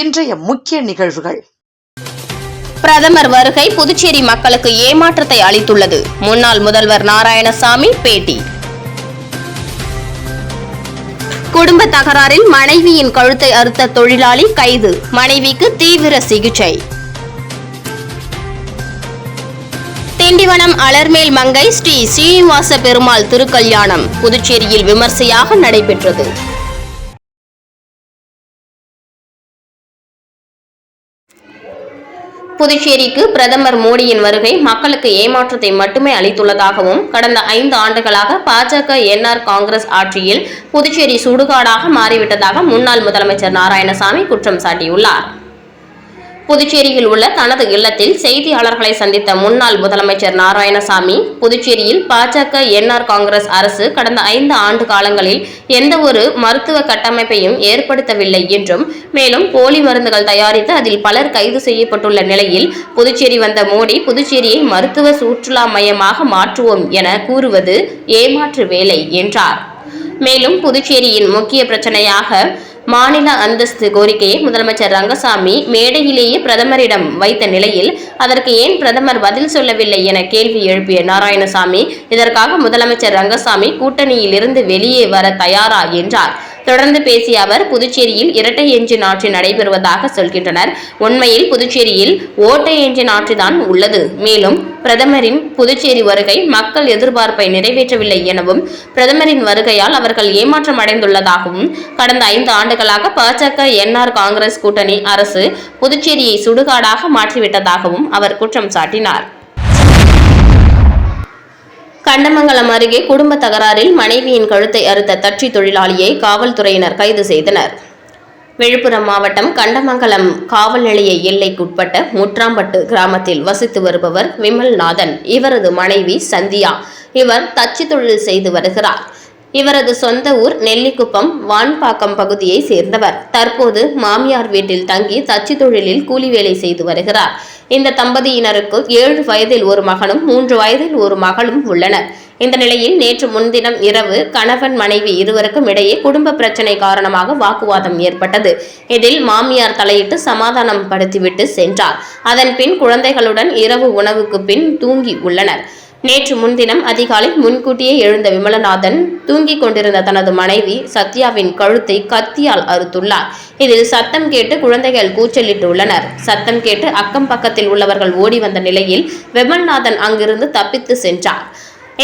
இன்றைய முக்கிய நிகழ்வுகள். பிரதமர் வருகை புதுச்சேரி மக்களுக்கு ஏமாற்றத்தை அளித்துள்ளது. முன்னாள் முதல்வர் நாராயணசாமி பேட்டி. குடும்ப தகராறில் மனைவியின் கழுத்தை அறுத்த தொழிலாளி கைது, மனைவிக்கு தீவிர சிகிச்சை. திண்டிவனம் அலர்மேல் மங்கை ஸ்ரீ ஸ்ரீனிவாச பெருமாள் திருக்கல்யாணம் புதுச்சேரியில் விமர்சையாக நடைபெற்றது. புதுச்சேரிக்கு பிரதமர் மோடியின் வருகை மக்களுக்கு ஏமாற்றத்தை மட்டுமே அளித்துள்ளதாகவும், கடந்த 5 ஆண்டுகளாக பாஜக என்ஆர் காங்கிரஸ் ஆட்சியில் புதுச்சேரி சுடுகாடாக மாறிவிட்டதாக முன்னாள் முதலமைச்சர் நாராயணசாமி குற்றம் சாட்டியுள்ளார். புதுச்சேரியில் உள்ள தனது இல்லத்தில் செய்தியாளர்களை சந்தித்த முன்னாள் முதலமைச்சர் நாராயணசாமி, புதுச்சேரியில் பாஜக என்ஆர் காங்கிரஸ் அரசு கடந்த 5 ஆண்டு காலங்களில் எந்த ஒரு மருத்துவ கட்டமைப்பையும் ஏற்படுத்தவில்லை என்றும், மேலும் போலி மருந்துகள் தயாரித்து அதில் பலர் கைது செய்யப்பட்டுள்ள நிலையில் புதுச்சேரி வந்த மோடி புதுச்சேரியை மருத்துவ சுற்றுலா மையமாக மாற்றுவோம் என கூறுவது ஏமாற்று வேலை என்றார். மேலும் புதுச்சேரியின் முக்கிய பிரச்சனையாக மாநில அந்தஸ்து கோரிக்கையை முதலமைச்சர் ரங்கசாமி மேடையிலேயே பிரதமரிடம் வைத்த நிலையில் அதற்கு ஏன் பிரதமர் பதில் சொல்லவில்லை என கேள்வி எழுப்பிய நாராயணசாமி, இதற்காக முதலமைச்சர் ரங்கசாமி கூட்டணியில் இருந்து வெளியே வர தயாரா என்றார். தொடர்ந்து பேசிய அவர், புதுச்சேரியில் இரட்டை எஞ்சின் ஆட்சி நடைபெறுவதாக சொல்கின்றனர். உண்மையில் புதுச்சேரியில் ஓட்டை எஞ்சின் ஆட்சிதான் உள்ளது. மேலும் பிரதமரின் புதுச்சேரி வருகை மக்கள் எதிர்பார்ப்பை நிறைவேற்றவில்லை எனவும், பிரதமரின் வருகையால் அவர்கள் ஏமாற்றம் அடைந்துள்ளதாகவும், கடந்த 5 ஆண்டுகளாக பாஜக என்ஆர் காங்கிரஸ் கூட்டணி அரசு புதுச்சேரியை சுடுகாடாக மாற்றிவிட்டதாகவும் அவர் குற்றம் சாட்டினார். கண்டமங்கலம் அருகே குடும்ப தகராறில் மனைவியின் கழுத்தை அறுத்த தச்சு தொழிலாளியை காவல்துறையினர் கைது செய்தனர். விழுப்புரம் மாவட்டம் கண்டமங்கலம் காவல் நிலைய எல்லைக்குட்பட்ட முற்றாம்பட்டு கிராமத்தில் வசித்து வருபவர் விமல்நாதன். இவரது மனைவி சந்தியா. இவர் தச்சு தொழில் செய்து வருகிறார். இவரது சொந்த ஊர் நெல்லிக்குப்பம் வான்பாக்கம் பகுதியை சேர்ந்தவர். தற்போது மாமியார் வீட்டில் தங்கி தச்சு தொழிலில் கூலி வேலை செய்து வருகிறார். இந்த தம்பதியினருக்கு 7 வயதில் ஒரு மகனும் 3 வயதில் ஒரு மகளும் உள்ளனர். இந்த நிலையில் நேற்று முன்தினம் இரவு கணவன் மனைவி இருவருக்கும் இடையே குடும்ப பிரச்சனை காரணமாக வாக்குவாதம் ஏற்பட்டது. இதில் மாமியார் தலையிட்டு சமாதானம் படுத்திவிட்டு சென்றார். அதன் பின் குழந்தைகளுடன் இரவு உணவுக்கு பின் தூங்கி உள்ளனர். நேற்று முன்தினம் அதிகாலை முன்கூட்டியே எழுந்த விமலநாதன் தூங்கிக் கொண்டிருந்த தனது மனைவி சத்யாவின் கழுத்தை கத்தியால் அறுத்துள்ளார். இதில் சத்தம் கேட்டு குழந்தைகள் கூச்சலிட்டு உள்ளனர். சத்தம் கேட்டு அக்கம் பக்கத்தில் உள்ளவர்கள் ஓடி வந்த நிலையில் விமல்நாதன் அங்கிருந்து தப்பித்து சென்றார்.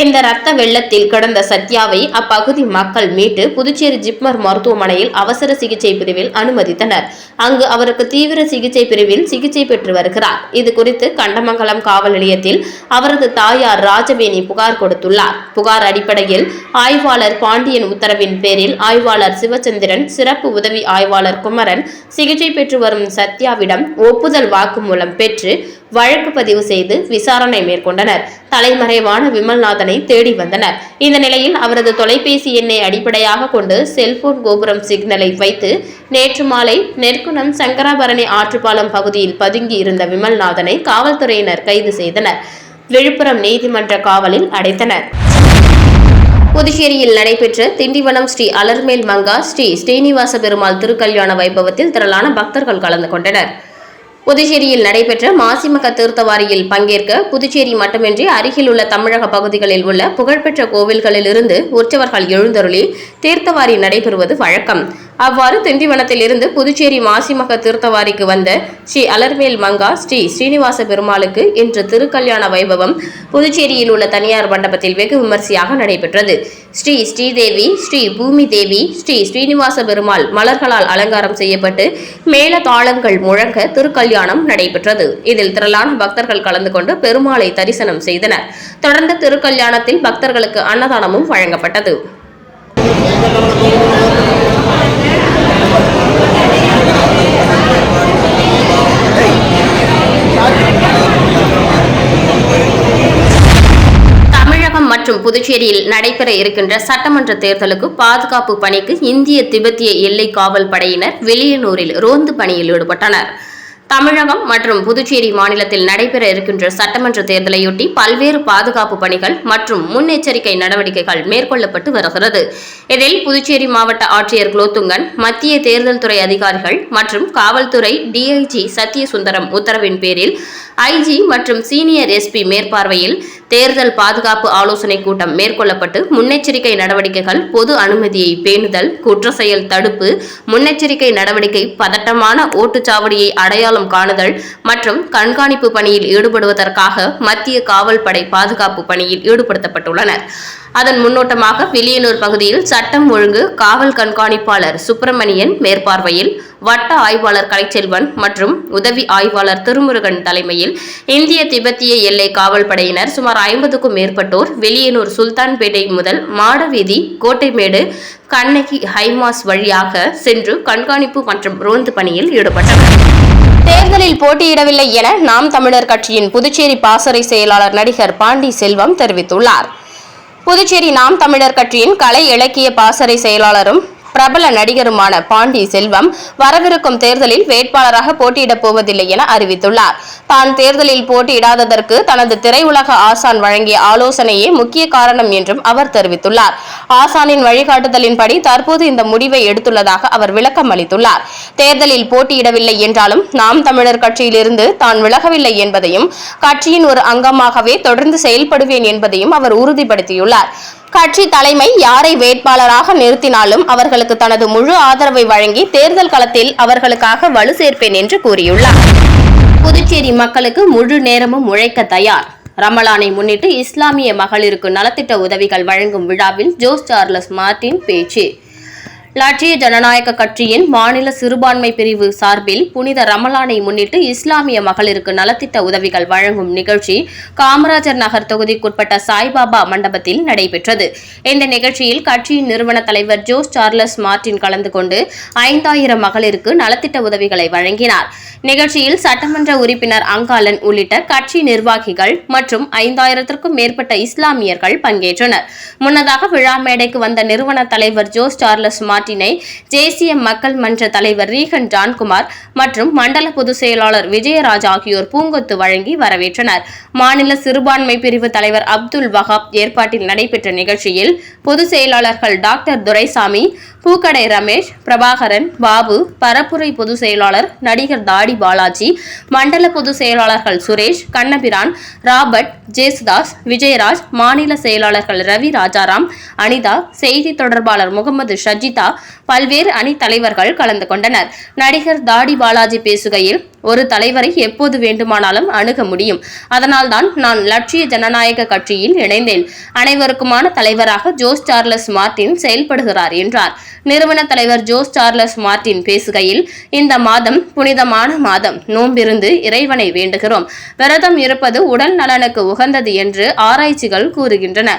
இந்த இரத்த வெள்ளத்தில் கிடந்த சத்யாவை அப்பகுதி மக்கள் மீட்டு புதுச்சேரி ஜிப்மர் மருத்துவமனையில் அவசர சிகிச்சை பிரிவில் அனுமதித்தனர். அங்கு அவருக்கு தீவிர சிகிச்சை பிரிவில் சிகிச்சை பெற்று வருகிறார். இது குறித்து கண்டமங்கலம் காவல் நிலையத்தில் அவரது தாயார் ராஜவேணி புகார் கொடுத்துள்ளார். புகார் அடிப்படையில் ஆய்வாளர் பாண்டியன் உத்தரவின் பேரில் ஆய்வாளர் சிவச்சந்திரன், சிறப்பு உதவி ஆய்வாளர் குமரன் சிகிச்சை பெற்று வரும் சத்யாவிடம் ஒப்புதல் வாக்குமூலம் பெற்று வழக்கு பதிவு செய்து விசாரணை மேற்கொண்டனர். தலைமறைவான விமல்நாதனை தேடி வந்தனர். இந்த நிலையில் அவரது தொலைபேசி எண்ணை அடிப்படையாக கொண்டு செல்போன் கோபுரம் சிக்னலை வைத்து நேற்று மாலை நெற்குணம் சங்கராபரணி ஆற்றுப்பாலம் பகுதியில் பதுங்கி இருந்த விமல்நாதனை காவல்துறையினர் கைது செய்தனர். விழுப்புரம் நீதிமன்ற காவலில் அடைத்தனர். புதுச்சேரியில் நடைபெற்ற திண்டிவனம் ஸ்ரீ அலர்மேல் மங்கா ஸ்ரீ ஸ்ரீனிவாச பெருமாள் திருக்கல்யாண வைபவத்தில் திரளான பக்தர்கள் கலந்து கொண்டனர். புதுச்சேரியில் நடைபெற்ற மாசிமக தீர்த்தவாரியில் பங்கேற்க புதுச்சேரி மட்டுமின்றி அருகில் உள்ள தமிழக பகுதிகளில் உள்ள புகழ்பெற்ற கோவில்களில் இருந்து உற்சவர்கள் எழுந்தருளி தீர்த்தவாரி நடைபெறுவது வழக்கம். அவ்வாறு திண்டிவனத்தில் இருந்து புதுச்சேரி மாசிமக தீர்த்தவாரிக்கு வந்த ஸ்ரீ அலர்மேல் மங்கா ஸ்ரீ ஸ்ரீனிவாச பெருமாளுக்கு இன்று திருக்கல்யாண வைபவம் புதுச்சேரியில் உள்ள தனியார் மண்டபத்தில் வெகு விமர்சையாக நடைபெற்றது. ஸ்ரீ ஸ்ரீதேவி, ஸ்ரீ பூமி தேவி, ஸ்ரீ ஸ்ரீனிவாச பெருமாள் மலர்களால் அலங்காரம் செய்யப்பட்டு மேள தாளங்கள் முழங்க திருக்கல்யாணம் நடைபெற்றது. இதில் திரளான பக்தர்கள் கலந்து கொண்டு பெருமாளை தரிசனம் செய்தனர். தொடர்ந்து திருக்கல்யாணத்தில் பக்தர்களுக்கு அன்னதானமும் வழங்கப்பட்டது. மற்றும் புதுச்சேரியில் நடைபெற இருக்கின்ற சட்டமன்ற தேர்தலுக்கு பாதுகாப்பு பணிக்கு இந்திய திபெத்திய எல்லை காவல் படையினர் வெளியனூரில் ரோந்து பணியில் ஈடுபட்டனர். தமிழகம் மற்றும் புதுச்சேரி மாநிலத்தில் நடைபெற இருக்கின்ற சட்டமன்ற தேர்தலையொட்டி பல்வேறு பாதுகாப்பு பணிகள் மற்றும் முன்னெச்சரிக்கை நடவடிக்கைகள் மேற்கொள்ளப்பட்டு வருகிறது. இதில் புதுச்சேரி மாவட்ட ஆட்சியர் குலோத்துங்கன், மத்திய தேர்தல் துறை அதிகாரிகள் மற்றும் காவல்துறை டிஐஜி சத்யசுந்தரம் உத்தரவின் பேரில் ஐஜி மற்றும் சீனியர் எஸ்பி மேற்பார்வையில் தேர்தல் பாதுகாப்பு ஆலோசனை கூட்டம் மேற்கொள்ளப்பட்டு முன்னெச்சரிக்கை நடவடிக்கைகள், பொது அனுமதியை பேணுதல், குற்ற செயல் தடுப்பு, முன்னெச்சரிக்கை நடவடிக்கை, பதட்டமான ஓட்டுச்சாவடியை அடையாளம் காணுதல் மற்றும் கண்காணிப்பு பணியில் ஈடுபடுவதற்காக மத்திய காவல் படை பாதுகாப்பு பணியில் ஈடுபடுத்தப்பட்டுள்ளனர். அதன் முன்னோட்டமாக வில்லியனூர் பகுதியில் சட்டம் ஒழுங்கு காவல் கண்காணிப்பாளர் சுப்பிரமணியன் மேற்பார்வையில் வட்ட ஆய்வாளர் கலைச்செல்வன் மற்றும் உதவி ஆய்வாளர் திருமுருகன் தலைமையில் இந்திய திபெத்திய எல்லை காவல் படையினர் சுமார் 50க்கும் மேற்பட்டோர் வில்லியனூர் சுல்தான்பேட்டை முதல் மாடவீதி, கோட்டைமேடு, கண்ணகி ஹைமாஸ் வழியாக சென்று கண்காணிப்பு மற்றும் ரோந்து பணியில் ஈடுபட்டனர். தேர்தலில் போட்டியிடவில்லை என நாம் தமிழர் கட்சியின் புதுச்சேரி பாசறை செயலாளர் நடிகர் பாண்டி செல்வம் தெரிவித்துள்ளார். புதுச்சேரி நாம் தமிழர் கட்சியின் கலை இலக்கிய பாசறை செயலாளரும் பிரபல நடிகருமான பாண்டி செல்வம் வரவிருக்கும் தேர்தலில் வேட்பாளராக போட்டியிடப் போவதில்லை என அறிவித்துள்ளார். தான் தேர்தலில் போட்டியிடாததற்கு தனது திரையுலக ஆசான் வழங்கிய ஆலோசனையே முக்கிய காரணம் என்றும் அவர் தெரிவித்துள்ளார். ஆசானின் வழிகாட்டுதலின்படி தற்போது இந்த முடிவை எடுத்துள்ளதாக அவர் விளக்கம் அளித்துள்ளார். தேர்தலில் போட்டியிடவில்லை என்றாலும் நாம் தமிழர் கட்சியிலிருந்து தான் விலகவில்லை என்பதையும் கட்சியின் ஒரு அங்கமாகவே தொடர்ந்து செயல்படுவேன் என்பதையும் அவர் உறுதிப்படுத்தியுள்ளார். கட்சி தலைமை யாரை வேட்பாளராக நிறுத்தினாலும் அவர்களுக்கு தனது முழு ஆதரவை வழங்கி தேர்தல் களத்தில் அவர்களுக்காக வலு சேர்ப்பேன் என்று கூறியுள்ளார். புதுச்சேரி மக்களுக்கு முழு நேரமும் உழைக்க தயார். ரமலானை முன்னிட்டு இஸ்லாமிய மகளிருக்கு நலத்திட்ட உதவிகள் வழங்கும் விழாவில் ஜோஸ் சார்லஸ் மார்டின் பேச்சு. லட்சிய ஜனநாயக கட்சியின் மாநில சிறுபான்மை பிரிவு சார்பில் புனித ரமலானை முன்னிட்டு இஸ்லாமிய மகளிருக்கு நலத்திட்ட உதவிகள் வழங்கும் நிகழ்ச்சி காமராஜர் நகர் தொகுதிக்குட்பட்ட சாய்பாபா மண்டபத்தில் நடைபெற்றது. இந்த நிகழ்ச்சியில் கட்சியின் நிறுவன தலைவர் ஜோஸ் சார்லஸ் மார்டின் கலந்து கொண்டு 5000 மகளிருக்கு நலத்திட்ட உதவிகளை வழங்கினார். நிகழ்ச்சியில் சட்டமன்ற உறுப்பினர் அங்காளன் உள்ளிட்ட கட்சி நிர்வாகிகள் மற்றும் 5000த்திற்கும் மேற்பட்ட இஸ்லாமியர்கள் பங்கேற்றனர். முன்னதாக விழா மேடைக்கு வந்த நிறுவன தலைவர் ஜோஸ் சார்லஸ் மார்டினை தேசிய மக்கள் மன்ற தலைவர் ரீகன் ஜான்குமார் மற்றும் மண்டல பொதுச் செயலாளர் விஜயராஜ் ஆகியோர் பூங்கொத்து வழங்கி வரவேற்றனர். மாநில சிறுபான்மை பிரிவு தலைவர் அப்துல் வஹாப் ஏற்பாட்டில் நடைபெற்ற நிகழ்ச்சியில் பொதுச் செயலாளர்கள் டாக்டர் துரைசாமி, பூக்கடை ரமேஷ், பிரபாகரன், பாபு, பரப்புரை பொதுச் செயலாளர் நடிகர் தாடி பாலாஜி, மண்டல பொதுச் செயலாளர்கள் சுரேஷ், கண்ணபிரான், ராபர்ட், ஜேசுதாஸ், விஜயராஜ், மாநில செயலாளர்கள் ரவி ராஜாராம், அனிதா, செய்தி தொடர்பாளர் முகமது ஷஜிதா, பல்வேறு அணி தலைவர்கள் கலந்து கொண்டனர். நடிகர் தாடி பாலாஜி பேசுகையில், ஒரு தலைவரை எப்போது வேண்டுமானாலும் அணுக முடியும். அதனால்தான் நான் லட்சிய ஜனநாயக கட்சியில் இணைந்தேன். அனைவருக்குமான தலைவராக ஜோஸ் சார்லஸ் மார்டின் செயல்படுகிறார் என்றார். நிறுவன தலைவர் ஜோஸ் சார்லஸ் மார்டின் பேசுகையில், இந்த மாதம் புனிதமான மாதம். நோன்பிருந்து இறைவனை வேண்டுகிறோம். விரதம் இருப்பது உடல் நலனுக்கு உகந்தது என்று ஆராய்ச்சிகள் கூறுகின்றன.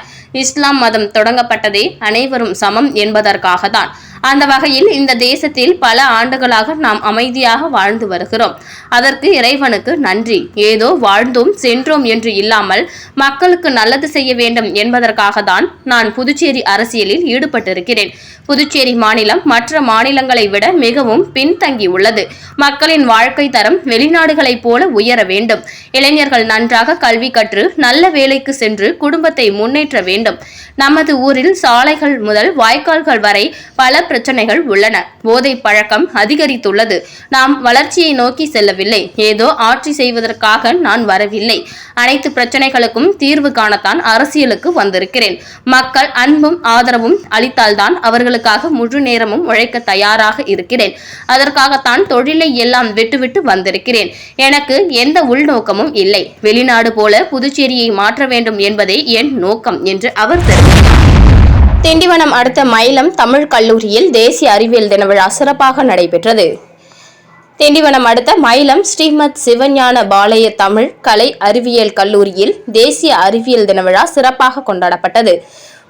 இஸ்லாம் மதம் தொடங்கப்பட்டதே அனைவரும் சமம் என்பதற்காகத்தான். அந்த வகையில் இந்த தேசத்தில் பல ஆண்டுகளாக நாம் அமைதியாக வாழ்ந்து வருகிறோம். அதற்கு இறைவனுக்கு நன்றி. ஏதோ வாழ்ந்தோம் சென்றோம் என்று இல்லாமல் மக்களுக்கு நல்லது செய்ய வேண்டும் என்பதற்காக தான் நான் புதுச்சேரி அரசியலில் ஈடுபட்டிருக்கிறேன். புதுச்சேரி மாநிலம் மற்ற மாநிலங்களை விட மிகவும் பின்தங்கி உள்ளது. மக்களின் வாழ்க்கை தரம் வெளிநாடுகளைப் போல உயர வேண்டும். இளைஞர்கள் நன்றாக கல்வி கற்று நல்ல வேலைக்கு சென்று குடும்பத்தை முன்னேற்ற வேண்டும். நமது ஊரில் சாலைகள் முதல் வாய்க்கால்கள் வரை பல பிரச்சனைகள் உள்ளன. போதை பழக்கம் அதிகரித்துள்ளது. நாம் வளர்ச்சியை நோக்கி செல்லவில்லை. ஏதோ ஆட்சி செய்வதற்காக நான் வரவில்லை. அனைத்து பிரச்சனைகளுக்கும் தீர்வு காணத்தான் அரசியலுக்கு வந்திருக்கிறேன். மக்கள் அன்பும் ஆதரவும் அளித்தால்தான் அவர்களுக்காக முழு நேரமும் உழைக்க தயாராக இருக்கிறேன். அதற்காகத்தான் தொழிலை எல்லாம் விட்டுவிட்டு வந்திருக்கிறேன். எனக்கு எந்த உள்நோக்கமும் இல்லை. வெளிநாடு போல புதுச்சேரியை மாற்ற வேண்டும் என்பதே என் நோக்கம் என்று அவர் தெரிவித்தார். திண்டிவனம் அடுத்த மயிலம் தமிழ் கல்லூரியில் தேசிய அறிவியல் தின விழா சிறப்பாக நடைபெற்றது. திண்டிவனம் அடுத்த மயிலம் ஸ்ரீமத் சிவஞான பாலய தமிழ் கலை அறிவியல் கல்லூரியில் தேசிய அறிவியல் தின விழா சிறப்பாக கொண்டாடப்பட்டது.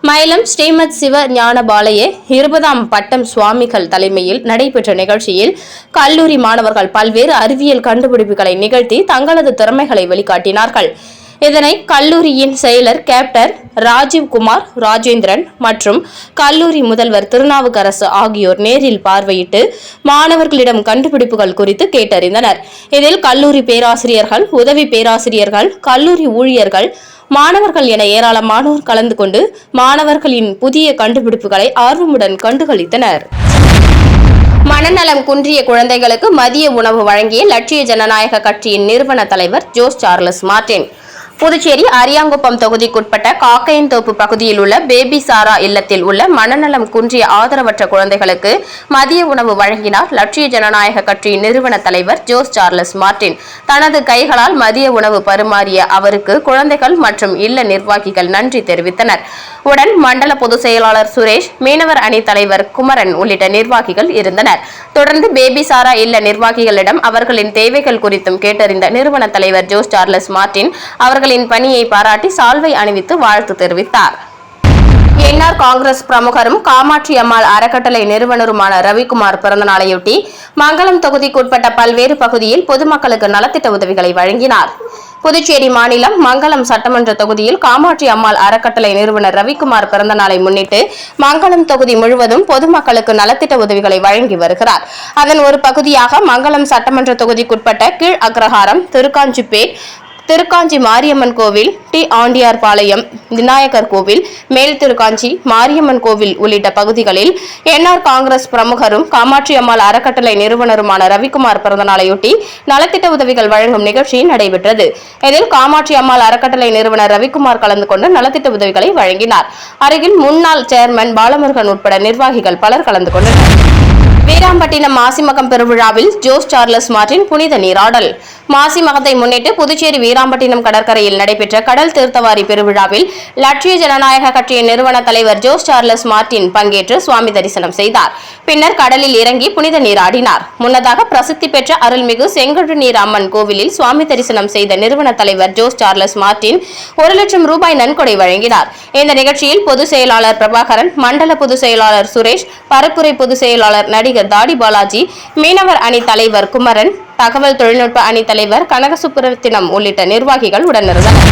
மயிலம் ஸ்ரீமத் சிவ ஞானபாலய 20ஆம் பட்டம் சுவாமிகள் தலைமையில் நடைபெற்ற நிகழ்ச்சியில் கல்லூரி மாணவர்கள் பல்வேறு அறிவியல் கண்டுபிடிப்புகளை நிகழ்த்தி தங்களது திறமைகளை வெளிக்காட்டினார்கள். இதனை கல்லூரியின் செயலர் கேப்டன் ராஜீவ்குமார் ராஜேந்திரன் மற்றும் கல்லூரி முதல்வர் திருநாவுக்கரசு ஆகியோர் நேரில் பார்வையிட்டு மாணவர்களிடம் கண்டுபிடிப்புகள் குறித்து கேட்டறிந்தனர். இதில் கல்லூரி பேராசிரியர்கள், உதவி பேராசிரியர்கள், கல்லூரி ஊழியர்கள், மாணவர்கள் என ஏராளமானோர் கலந்து கொண்டு மாணவர்களின் புதிய கண்டுபிடிப்புகளை ஆர்வமுடன் கண்டுகளித்தனர். மனநலம் குன்றிய குழந்தைகளுக்கு மதிய உணவு வழங்கிய லட்சிய ஜனநாயக கட்சியின் நிறுவன தலைவர் Jose Charles Martin. Puducherry Ariyankuppam தொகுதிக்குட்பட்ட காக்கையன்தோப்பு பகுதியில் உள்ள பேபி சாரா இல்லத்தில் உள்ள மனநலம் குன்றிய ஆதரவற்ற குழந்தைகளுக்கு மதிய உணவு வழங்கினார் லட்சிய ஜனநாயக கட்சியின் நிறுவன தலைவர் ஜோஸ் சார்லஸ் மார்டின். தனது கைகளால் மதிய உணவு பரிமாறிய அவருக்கு குழந்தைகள் மற்றும் இல்ல நிர்வாகிகள் நன்றி தெரிவித்தனர். உடன் மண்டல பொதுச் செயலாளர் சுரேஷ், மீனவர் அணி தலைவர் குமரன் உள்ளிட்ட நிர்வாகிகள் இருந்தனர். தொடர்ந்து பேபி சாரா இல்ல நிர்வாகிகளிடம் அவர்களின் தேவைகள் குறித்தும் கேட்டறிந்த நிறுவன தலைவர் ஜோஸ் சார்லஸ் மார்டின் அவர்களின் பணியை பாராட்டி சால்வை அணிவித்து வாழ்த்து தெரிவித்தார். என்ஆர் காங்கிரஸ் பிரமுகரும் காமாட்சி அம்மாள் அறக்கட்டளை நிறுவனருமான ரவிக்குமார் பிறந்தநாளையொட்டி மங்களம் தொகுதிக்குட்பட்ட பல்வேறு பகுதியில் பொதுமக்களுக்கு நலத்திட்ட உதவிகளை வழங்கினார். புதுச்சேரி மாநிலம் மங்களம் சட்டமன்ற தொகுதியில் காமாட்சி அம்மாள் அறக்கட்டளை நிறுவனர் ரவிக்குமார் பிறந்த நாளை முன்னிட்டு மங்களம் தொகுதி முழுவதும் பொதுமக்களுக்கு நலத்திட்ட உதவிகளை வழங்கி வருகிறார். அதன் ஒரு பகுதியாக மங்களம் சட்டமன்ற தொகுதிக்குட்பட்ட கீழ் அக்ரஹாரம், திருக்காஞ்சிப்பேட், திருக்காஞ்சி மாரியம்மன் கோவில், டி ஆண்டியார்பாளையம் விநாயகர் கோவில், மேல் திருக்காஞ்சி மாரியம்மன் கோவில் உள்ளிட்ட பகுதிகளில் என்ஆர் காங்கிரஸ் பிரமுகரும் காமாட்சி அம்மாள் அறக்கட்டளை நிறுவனருமான ரவிக்குமார் பிறந்தநாளையொட்டி நலத்திட்ட உதவிகள் வழங்கும் நிகழ்ச்சி நடைபெற்றது. இதில் காமாட்சி அம்மாள் அறக்கட்டளை நிறுவனர் ரவிக்குமார் கலந்து கொண்டு நலத்திட்ட உதவிகளை வழங்கினார். அருகில் முன்னாள் சேர்மன் பாலமுருகன் உட்பட நிர்வாகிகள் பலர் கலந்து கொண்டனர். வீராம்பட்டினம் மாசிமகம் பெருவிழாவில் ஜோஸ் சார்லஸ் மார்டின் புனித நீராடல். மாசிமகத்தை முன்னிட்டு புதுச்சேரி வீராம்பட்டினம் கடற்கரையில் நடைபெற்ற கடல் தீர்த்தவாரி பெருவிழாவில் லட்சிய ஜனநாயக கட்சியின் நிறுவன தலைவர் ஜோஸ் சார்லஸ் மார்டின் பங்கேற்று சுவாமி தரிசனம் செய்தார். பின்னர் கடலில் இறங்கி புனித நீராடினார். முன்னதாக பிரசித்தி பெற்ற அருள்மிகு செங்கழு நீர் அம்மன் கோவிலில் சுவாமி தரிசனம் செய்த நிறுவன தலைவர் ஜோஸ் சார்லஸ் மார்டின் 1 லட்சம் ரூபாய் நன்கொடை வழங்கினார். இந்த நிகழ்ச்சியில் பொதுச் செயலாளர் பிரபாகரன், மண்டல பொதுச் செயலாளர் சுரேஷ், பரப்புரை பொதுச் செயலாளர் நடிகர் தாடி பாலாஜி, மீனவர் அணி தலைவர் குமரன், தகவல் தொழில்நுட்ப அணி தலைவர் கனகசுப்புரத்தினம் உள்ளிட்ட நிர்வாகிகள் உடனிருந்தனர்.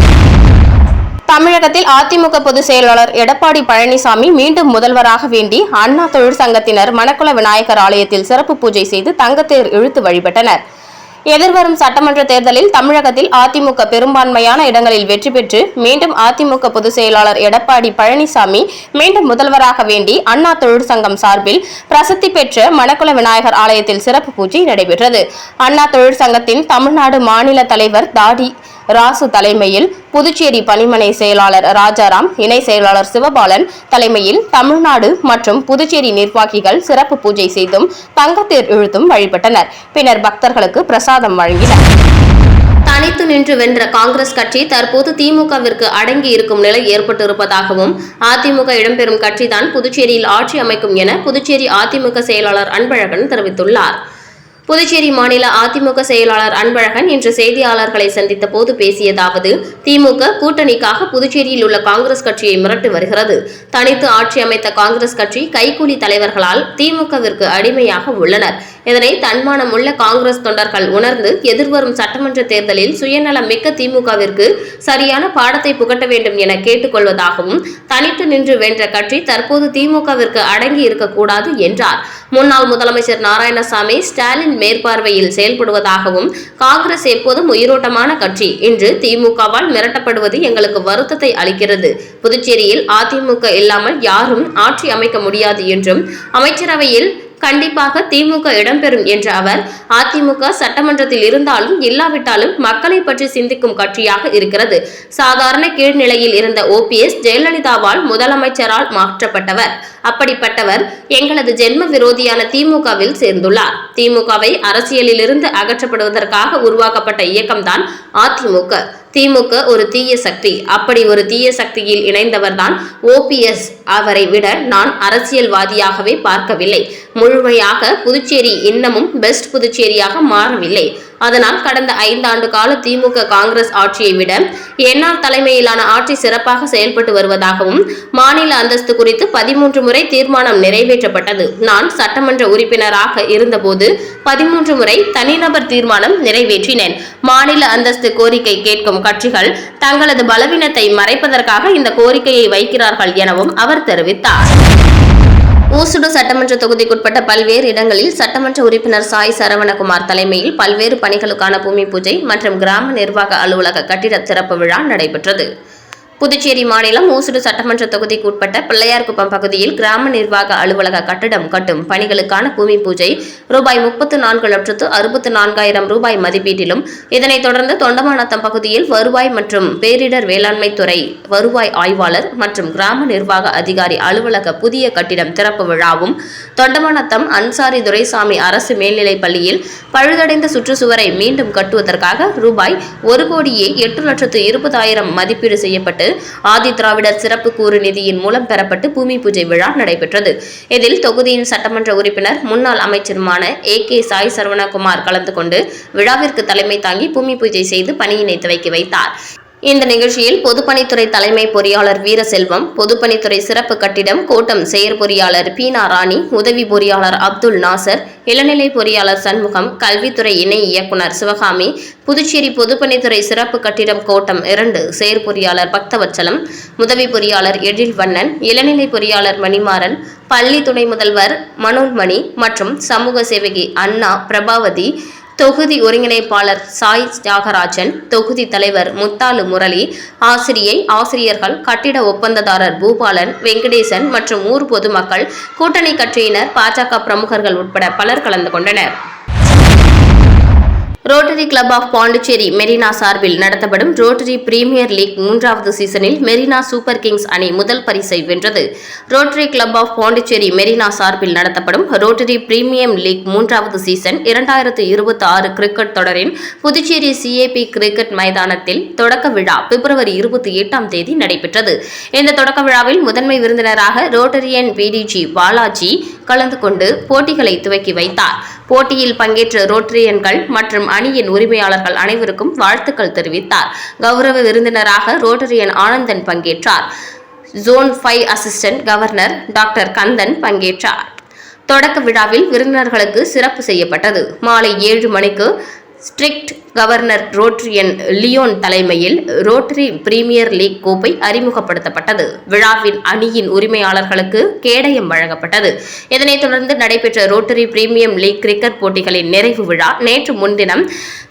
தமிழகத்தில் அதிமுக பொதுச் செயலாளர் எடப்பாடி பழனிசாமி மீண்டும் முதல்வராக வேண்டி அண்ணா தொழிற்சங்கத்தினர் மணக்குள விநாயகர் ஆலயத்தில் சிறப்பு பூஜை செய்து தங்கத்தேர் இழுத்து வழிபட்டனர். எதிர்வரும் சட்டமன்ற தேர்தலில் தமிழகத்தில் அதிமுக பெரும்பான்மையான இடங்களில் வெற்றி பெற்று மீண்டும் அதிமுக பொதுச் செயலாளர் எடப்பாடி பழனிசாமி மீண்டும் முதல்வராக வேண்டி அண்ணா தொழிற்சங்கம் சார்பில் பிரசித்தி பெற்ற மணக்குள விநாயகர் ஆலயத்தில் சிறப்பு பூஜை நடைபெற்றது. அண்ணா தொழிற்சங்கத்தின் தமிழ்நாடு மாநில தலைவர் தாடி ராசு தலைமையில், புதுச்சேரி பணிமனை செயலாளர் ராஜாராம், இணை செயலாளர் சிவபாலன் தலைமையில் தமிழ்நாடு மற்றும் புதுச்சேரி நிர்வாகிகள் சிறப்பு பூஜை செய்தும் தங்கத்தேர் இழுத்தும் வழிபட்டனர். பின்னர் பக்தர்களுக்கு பிரசாதம் வழங்கினர். தனித்து நின்று வென்ற காங்கிரஸ் கட்சி தற்போது திமுகவிற்கு அடங்கி இருக்கும் நிலை ஏற்பட்டிருப்பதாகவும் அதிமுக இடம்பெறும் கட்சிதான் புதுச்சேரியில் ஆட்சி அமைக்கும் என புதுச்சேரி அதிமுக செயலாளர் அன்பழகன் தெரிவித்துள்ளார். புதுச்சேரி மாநில அதிமுக செயலாளர் அன்பழகன் இன்று செய்தியாளர்களை சந்தித்த போது பேசியதாவது: திமுக கூட்டணிக்காக புதுச்சேரியில் உள்ள காங்கிரஸ் கட்சியை மிரட்டி வருகிறது. தனித்து ஆட்சி அமைத்த காங்கிரஸ் கட்சி கைக்கூலி தலைவர்களால் திமுகவிற்கு அடிமையாக உள்ளனர். இதனை தன்மானம் உள்ள காங்கிரஸ் தொண்டர்கள் உணர்ந்து எதிர்வரும் சட்டமன்ற தேர்தலில் சுயநலம் மிக்க திமுகவிற்கு சரியான பாடத்தை புகட்ட வேண்டும் என கேட்டுக்கொள்வதாகவும், தனித்து நின்று வென்ற கட்சி தற்போது திமுகவிற்கு அடங்கி இருக்கக்கூடாது என்றார். முன்னாள் முதலமைச்சர் நாராயணசாமி, ஸ்டாலின் மேற்பார்வையில் செயல்படுவதாகவும், காங்கிரஸ் எப்போதும் உயிரோட்டமான கட்சி, இன்று திமுகவால் மிரட்டப்படுவது எங்களுக்கு வருத்தத்தை அளிக்கிறது. புதுச்சேரியில் அதிமுக இல்லாமல் யாரும் ஆட்சி அமைக்க முடியாது என்றும், அமைச்சரவையில் கண்டிப்பாக திமுக இடம்பெறும் என்ற அவர், அதிமுக சட்டமன்றத்தில் இருந்தாலும் இல்லாவிட்டாலும் மக்களை பற்றி சிந்திக்கும் கட்சியாக இருக்கிறது. சாதாரண கீழ்நிலையில் இருந்த OPS ஜெயலலிதாவால் முதலமைச்சரால் மாற்றப்பட்டவர். அப்படிப்பட்டவர் எங்களது ஜென்ம விரோதியான திமுகவில் சேர்ந்துள்ளார். திமுகவை அரசியலிலிருந்து அகற்றப்படுவதற்காக உருவாக்கப்பட்ட இயக்கம்தான் அதிமுக. திமுக ஒரு தீய சக்தி. அப்படி ஒரு தீய சக்தியில் இணைந்தவர்தான் OPS. அவரை விட நான் அரசியல்வாதியாகவே பார்க்கவில்லை. முழுமையாக புதுச்சேரி இன்னமும் பெஸ்ட் புதுச்சேரியாக மாறவில்லை. அதனால் கடந்த 5 ஆண்டு கால திமுக காங்கிரஸ் ஆட்சியை விட என்ஆர் தலைமையிலான ஆட்சி சிறப்பாக செயல்பட்டு வருவதாகவும் மாநில அந்தஸ்து குறித்து 13 முறை தீர்மானம் நிறைவேற்றப்பட்டது. நான் சட்டமன்ற உறுப்பினராக இருந்தபோது 13 முறை தனிநபர் தீர்மானம் நிறைவேற்றினேன். மாநில அந்தஸ்து கோரிக்கை கேட்கும் கட்சிகள் தங்களது பலவீனத்தை மறைப்பதற்காக இந்த கோரிக்கையை வைக்கிறார்கள் எனவும் அவர் தெரிவித்தார். ஊசுடு சட்டமன்ற தொகுதிக்குட்பட்ட பல்வேறு இடங்களில் சட்டமன்ற உறுப்பினர் சாய் சரவணகுமார் தலைமையில் பல்வேறு பணிகளுக்கான பூமி பூஜை மற்றும் கிராம நிர்வாக அலுவலக கட்டிட திறப்பு விழா நடைபெற்றது. புதுச்சேரி மாநிலம் ஊசுடு சட்டமன்ற தொகுதிக்கு உட்பட்ட பிள்ளையார்குப்பம் பகுதியில் கிராம நிர்வாக அலுவலக கட்டிடம் கட்டும் பணிகளுக்கான பூமி பூஜை ரூபாய் 34,64,000 ரூபாய் மதிப்பீட்டிலும், இதனைத் தொடர்ந்து தொண்டமாநத்தம் பகுதியில் வருவாய் மற்றும் பேரிடர் வேளாண்மை துறை வருவாய் ஆய்வாளர் மற்றும் கிராம நிர்வாக அதிகாரி அலுவலக புதிய கட்டிடம் திறப்பு விழாவும், தொண்டமாநத்தம் அன்சாரி துரைசாமி அரசு மேல்நிலைப் பள்ளியில் பழுதடைந்த சுற்றுச்சுவரை மீண்டும் கட்டுவதற்காக ரூபாய் 1,08,20,000 மதிப்பீடு செய்யப்பட்டு ஆதி திராவிடர் சிறப்பு கூறு நிதியின் மூலம் பெறப்பட்டு பூமி பூஜை விழா நடைபெற்றது. இதில் தொகுதியின் சட்டமன்ற உறுப்பினர் முன்னாள் அமைச்சருமான AK சாய் சரவணகுமார் கலந்து கொண்டு விழாவிற்கு தலைமை தாங்கி பூமி பூஜை செய்து பணியினை துவக்கி வைத்தார். இந்த நிகழ்ச்சியில் பொதுப்பணித்துறை தலைமை பொறியாளர் வீரசெல்வம், பொதுப்பணித்துறை சிறப்பு கட்டிடம் கோட்டம் செயற்பொறியாளர் பீனா ராணி, உதவி பொறியாளர் அப்துல் நாசர், இளநிலை பொறியாளர் சண்முகம், கல்வித்துறை இணை இயக்குநர் சிவகாமி, புதுச்சேரி பொதுப்பணித்துறை சிறப்பு கட்டிடம் கோட்டம் 2 செயற்பொறியாளர் பக்தவச்சலம், உதவி பொறியாளர் எழில்வண்ணன், இளநிலை பொறியாளர் மணிமாறன், பள்ளி துணை முதல்வர் மனோன்மணி மற்றும் சமூக சேவகி அண்ணா பிரபாவதி, தொகுதி ஒருங்கிணைப்பாளர் சாய் தியாகராஜன், தொகுதி தலைவர் முத்தாலு முரளி, ஆசிரியர்கள், கட்டிட ஒப்பந்ததாரர் பூபாலன், வெங்கடேசன் மற்றும் ஊர் பொதுமக்கள், கூட்டணி கட்சியினர், பாஜக பிரமுகர்கள் உட்பட பலர் கலந்து கொண்டனர். Rotary Club of Pondicherry Marina சார்பில் நடத்தப்படும் ரோட்டரி பிரீமியர் லீக் 3வது சீசனில் மெரினா சூப்பர் கிங்ஸ் அணி முதல் பரிசை வென்றது. Rotary Club of Pondicherry Marina சார்பில் நடத்தப்படும் ரோட்டரி பிரீமியம் லீக் 3வது சீசன் 2026 கிரிக்கெட் தொடரின் புதுச்சேரி CAP கிரிக்கெட் மைதானத்தில் தொடக்க விழா பிப்ரவரி 28ஆம் தேதி நடைபெற்றது. இந்த தொடக்க விழாவில் முதன்மை விருந்தினராக ரோட்டரியன் PDG பாலாஜி கலந்து கொண்டு போட்டிகளை துவக்கி வைத்தார். போட்டியில் பங்கேற்ற ரோட்டரியன்கள் மற்றும் அணியின் உரிமையாளர்கள் அனைவருக்கும் வாழ்த்துக்கள் தெரிவித்தார். கௌரவ விருந்தினராக ரோட்டரியன் ஆனந்தன் பங்கேற்றார். Zone 5 assistant governor doctor Kandan பங்கேற்றார். தொடக்க விழாவில் விருந்தினர்களுக்கு சிறப்பு செய்யப்பட்டது. மாலை 7 மணிக்கு ஸ்ட்ரிக்ட் கவர்னர் ரோட்டரியன் லியோன் தலைமையில் ரோட்டரி பிரீமியர் லீக் கோப்பை அறிமுகப்படுத்தப்பட்டது. விழாவின் அணியின் உரிமையாளர்களுக்கு கேடயம் வழங்கப்பட்டது. இதனைத் தொடர்ந்து நடைபெற்ற ரோட்டரி பிரீமியம் லீக் கிரிக்கெட் போட்டிகளின் நிறைவு விழா நேற்று முன்தினம்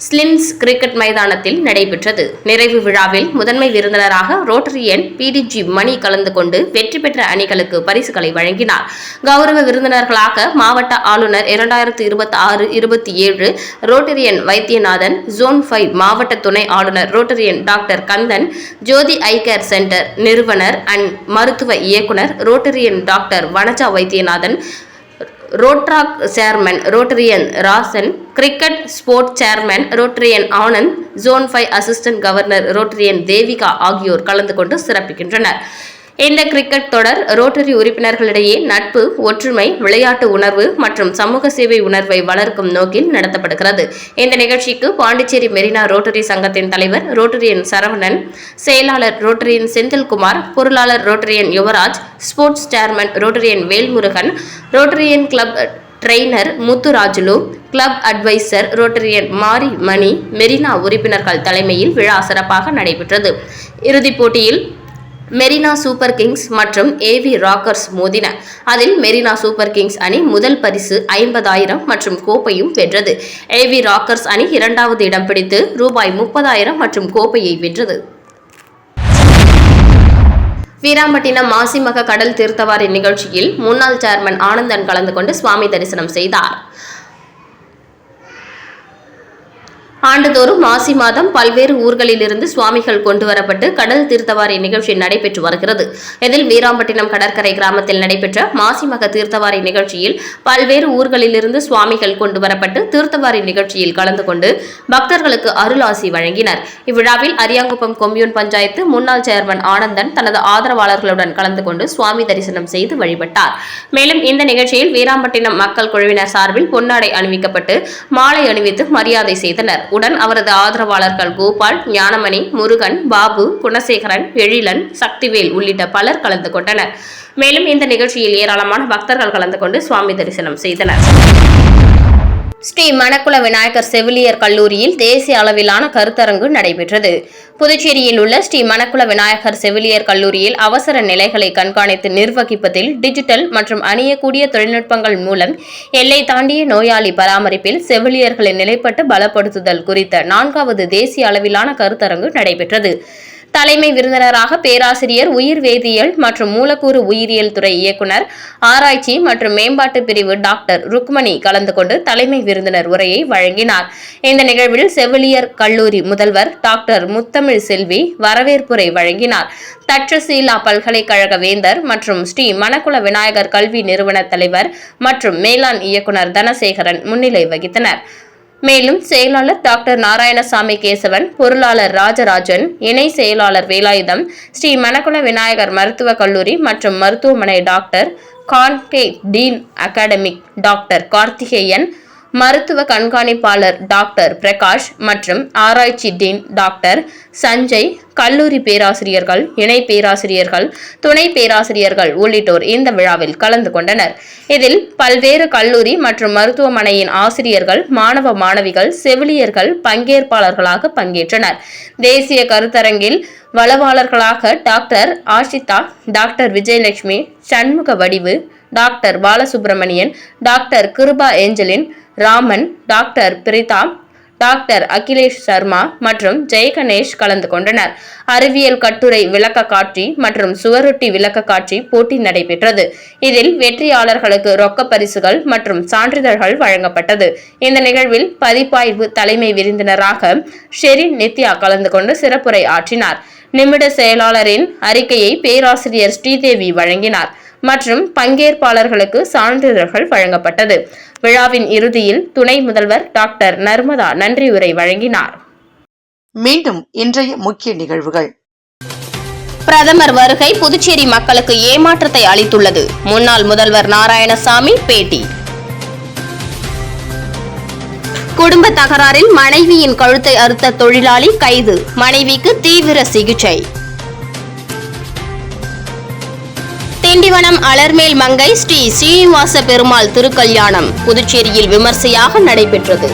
ஸ்லின்ஸ் கிரிக்கெட் மைதானத்தில் நடைபெற்றது. நிறைவு விழாவில் முதன்மை விருந்தினராக ரோட்டரியன் PDG மணி கலந்து கொண்டு வெற்றி பெற்ற அணிகளுக்கு பரிசுகளை வழங்கினார். கௌரவ விருந்தினர்களாக மாவட்ட ஆளுநர் 2026-27 ரோட்டரியன் வைத்தியநாதன், ஜோன் 5 மாவட்ட துணை ஆளுநர் Rotarian doctor Kandan, Jothi eye care centre நிறுவனர் அண்ட் மருத்துவ இயக்குனர் Rotarian doctor Vanaja Vaidyanathan, Rotaract chairman Rotarian Rasan, cricket sports chairman Rotarian Anand, zone 5 assistant governor Rotarian Devika ஆகியோர் கலந்து கொண்டு சிறப்பிக்கின்றனர். இந்த கிரிக்கெட் தொடர் ரோட்டரி உறுப்பினர்களிடையே நட்பு, ஒற்றுமை, விளையாட்டு உணர்வு மற்றும் சமூக சேவை உணர்வை வளர்க்கும் நோக்கில் நடத்தப்படுகிறது. இந்த நிகழ்ச்சிக்கு பாண்டிச்சேரி மெரினா ரோட்டரி சங்கத்தின் தலைவர் ரோட்டரியன் சரவணன், செயலாளர் ரோட்டரியன் செந்தில்குமார், பொருளாளர் Rotarian Yuvaraj, sports chairman Rotarian Velmurugan, Rotarian club trainer Muthurajulu, club adviser Rotarian Mari Mani, Marina உறுப்பினர்கள் தலைமையில் விழா சிறப்பாக நடைபெற்றது. இறுதிப் போட்டியில் மெரினா சூப்பர் கிங்ஸ் மற்றும் AV ராக்கர்ஸ் மோதின. அதில் மெரினா சூப்பர் கிங்ஸ் அணி முதல் பரிசு 50,000 மற்றும் கோப்பையும் வென்றது. AV ராக்கர்ஸ் அணி 2வது இடம் பிடித்து ரூபாய் 30,000 மற்றும் கோப்பையை வென்றது. வீராம்பட்டினம் மாசிமக கடல் தீர்த்தவாரி நிகழ்ச்சியில் முன்னாள் சேர்மன் ஆனந்தன் கலந்து கொண்டு சுவாமி தரிசனம் செய்தார். ஆண்டுதோறும் மாசி மாதம் பல்வேறு ஊர்களிலிருந்து சுவாமிகள் கொண்டுவரப்பட்டு கடல் தீர்த்தவாரி நிகழ்ச்சி நடைபெற்று வருகிறது. இதில் வீராம்பட்டினம் கடற்கரை கிராமத்தில் நடைபெற்ற மாசிமக தீர்த்தவாரி நிகழ்ச்சியில் பல்வேறு ஊர்களிலிருந்து சுவாமிகள் கொண்டுவரப்பட்டு தீர்த்தவாரி நிகழ்ச்சியில் கலந்து கொண்டு பக்தர்களுக்கு அருளாசி வழங்கினர். இவ்விழாவில் அரியாங்குப்பம் கொம்யூன் பஞ்சாயத்து முன்னாள் சேர்மன் ஆனந்தன் தனது ஆதரவாளர்களுடன் கலந்து கொண்டு சுவாமி தரிசனம் செய்து வழிபட்டார். மேலும் இந்த நிகழ்ச்சியில் வீராம்பட்டினம் மக்கள் குழுவினர் சார்பில் பொன்னாடை அணிவிக்கப்பட்டு மாலை அணிவித்து மரியாதை செய்தனர். உடன் அவரது ஆதரவாளர்கள் கோபால், ஞானமணி, முருகன், பாபு, குணசேகரன், எழிலன், சக்திவேல் உள்ளிட்ட பலர் கலந்து கொண்டனர். மேலும் இந்த நிகழ்ச்சியில் ஏராளமான பக்தர்கள் கலந்து கொண்டு சுவாமி தரிசனம் செய்தனர். ஸ்ரீ மணக்குள விநாயகர் செவிலியர் கல்லூரியில் தேசிய அளவிலான கருத்தரங்கு நடைபெற்றது. புதுச்சேரியில் உள்ள ஸ்ரீ மணக்குள விநாயகர் செவிலியர் கல்லூரியில் அவசர நிலைகளை கண்காணித்து நிர்வகிப்பதில் டிஜிட்டல் மற்றும் அணியக்கூடிய தொழில்நுட்பங்கள் மூலம் எல்லை தாண்டிய நோயாளி பராமரிப்பில் செவிலியர்களின் நிலைப்பட்டு பலப்படுத்துதல் குறித்த 4வது தேசிய அளவிலான கருத்தரங்கு நடைபெற்றது. தலைமை விருந்தினராக பேராசிரியர் உயிர் வேதியியல் மற்றும் மூலக்கூறு உயிரியல் துறை இயக்குநர் ஆராய்ச்சி மற்றும் மேம்பாட்டு பிரிவு டாக்டர் ருக்மணி கலந்து கொண்டு தலைமை விருந்தினர் உரையை வழங்கினார். இந்த நிகழ்வில் செவிலியர் கல்லூரி முதல்வர் டாக்டர் முத்தமிழ் செல்வி வரவேற்புரை வழங்கினார். தட்சசீலா பல்கலைக்கழக வேந்தர் மற்றும் ஸ்ரீ மணக்குள விநாயகர் கல்வி நிறுவன தலைவர் மற்றும் மேலாண் இயக்குநர் தனசேகரன் முன்னிலை வகித்தனர். மேலும் செயலாளர் டாக்டர் நாராயணசாமி கேசவன், பொருளாளர் ராஜராஜன், இணை செயலாளர் வேலாயுதம், ஸ்ரீ மணக்குள விநாயகர் மருத்துவக் கல்லூரி மற்றும் மருத்துவமனை டாக்டர் கான்கே, டீன் அகாடமிக் டாக்டர் கார்த்திகேயன், மருத்துவ கண்காணிப்பாளர் டாக்டர் பிரகாஷ் மற்றும் ஆராய்ச்சி டீன் டாக்டர் சஞ்சய், கல்லூரி பேராசிரியர்கள், இணை பேராசிரியர்கள், துணை பேராசிரியர்கள் உள்ளிட்டோர் இந்த விழாவில் கலந்து கொண்டனர். இதில் பல்வேறு கல்லூரி மற்றும் மருத்துவமனையின் ஆசிரியர்கள், மாணவ மாணவிகள், செவிலியர்கள் பங்கேற்பாளர்களாக பங்கேற்றனர். தேசிய கருத்தரங்கில் வளவாளர்களாக doctor Ashitha, doctor Vijayalakshmi, Shanmuga Vadivu, doctor Balasubramanian, doctor Kiruba Angeline, Raman, doctor Preetha, doctor Akhilesh Sharma மற்றும் ஜெயகணேஷ் கலந்து கொண்டனர். அறிவியல் கட்டுரை விளக்க காட்சி மற்றும் சுவரொட்டி விளக்க காட்சி போட்டி நடைபெற்றது. இதில் வெற்றியாளர்களுக்கு ரொக்க பரிசுகள் மற்றும் சான்றிதழ்கள் வழங்கப்பட்டது. இந்த நிகழ்வில் பதிப்பாய்வு தலைமை விருந்தினராக ஷெரின் நித்யா கலந்து கொண்டு சிறப்புரை ஆற்றினார். நிமிட செயலாளரின் அறிக்கையை பேராசிரியர் ஸ்ரீதேவி வழங்கினார் மற்றும் பங்கேற்பாளர்களுக்கு சான்றிதழ்கள் வழங்கப்பட்டது. விழாவின் இறுதியில் துணை முதல்வர் டாக்டர் நர்மதா நன்றி உரை வழங்கினார். மீண்டும் இன்றைய முக்கிய நிகழ்வுகள். பிரதமர் வருகை புதுச்சேரி மக்களுக்கு ஏமாற்றத்தை அளித்துள்ளது. முன்னாள் முதல்வர் நாராயணசாமி பேட்டி. குடும்ப தகராறில் மனைவியின் கழுத்தை அறுத்த தொழிலாளி கைது, மனைவிக்கு தீவிர சிகிச்சை. திண்டிவனம் அலர்மேல் மங்கை ஸ்ரீ ஸ்ரீனிவாச பெருமாள் திருக்கல்யாணம் புதுச்சேரியில் விமர்சையாக நடைபெற்றது.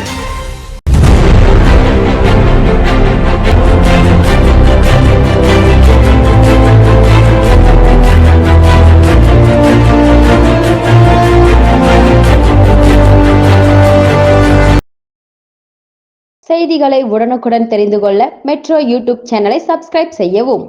செய்திகளை உடனுக்குடன் தெரிந்து கொள்ள மெட்ரோ யூடியூப் சேனலை சப்ஸ்கிரைப் செய்யவும்.